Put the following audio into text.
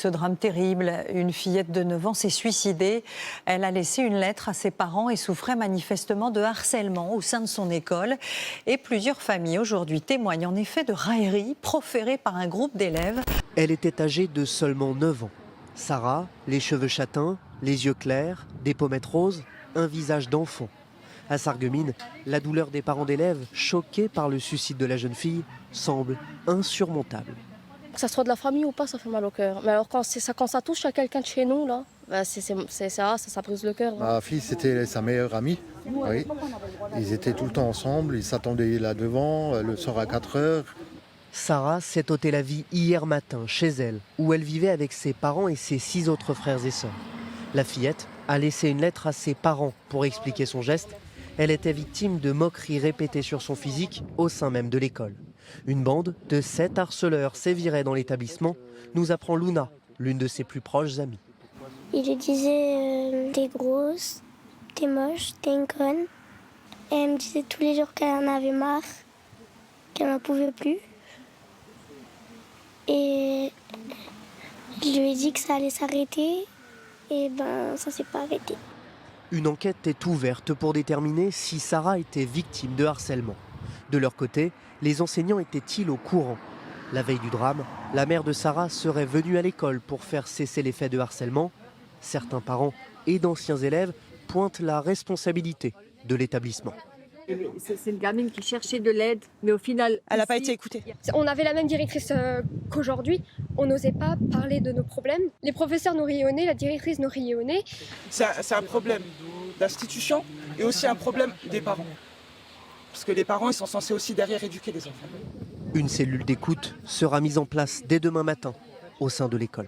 ce drame terrible. Une fillette de 9 ans s'est suicidée. Elle a laissé une lettre à ses parents et souffrait manifestement de harcèlement au sein de son école. Et plusieurs familles aujourd'hui témoignent en effet de railleries proférées par un groupe d'élèves. Elle était âgée de seulement 9 ans. Sarah, les cheveux châtains, les yeux clairs, des pommettes roses, un visage d'enfant. À Sarreguemines, la douleur des parents d'élèves, choqués par le suicide de la jeune fille, semble insurmontable. Que ça soit de la famille ou pas, ça fait mal au cœur. Mais alors quand ça touche à quelqu'un de chez nous, là, ça brise le cœur. Ma fille, c'était sa meilleure amie. Oui. Ils étaient tout le temps ensemble, ils s'attendaient là devant, le soir à 4 heures. Sarah s'est ôté la vie hier matin chez elle, où elle vivait avec ses parents et ses 6 autres frères et sœurs. La fillette a laissé une lettre à ses parents pour expliquer son geste. Elle était victime de moqueries répétées sur son physique au sein même de l'école. Une bande de 7 harceleurs sévirait dans l'établissement, nous apprend Luna, l'une de ses plus proches amies. Il lui disait t'es grosse, t'es moche, t'es une conne. Et elle me disait tous les jours qu'elle en avait marre, qu'elle n'en pouvait plus. Et je lui ai dit que ça allait s'arrêter. Et ben ça s'est pas arrêté. Une enquête est ouverte pour déterminer si Sarah était victime de harcèlement. De leur côté, les enseignants étaient-ils au courant? La veille du drame, la mère de Sarah serait venue à l'école pour faire cesser les faits de harcèlement. Certains parents et d'anciens élèves pointent la responsabilité de l'établissement. C'est une gamine qui cherchait de l'aide, mais au final... Elle n'a pas été écoutée. On avait la même directrice qu'aujourd'hui. On n'osait pas parler de nos problèmes. Les professeurs nous riaient au nez, la directrice nous riait au nez. C'est un problème d'institution et aussi un problème des parents. Parce que les parents, ils sont censés aussi derrière éduquer les enfants. Une cellule d'écoute sera mise en place dès demain matin au sein de l'école.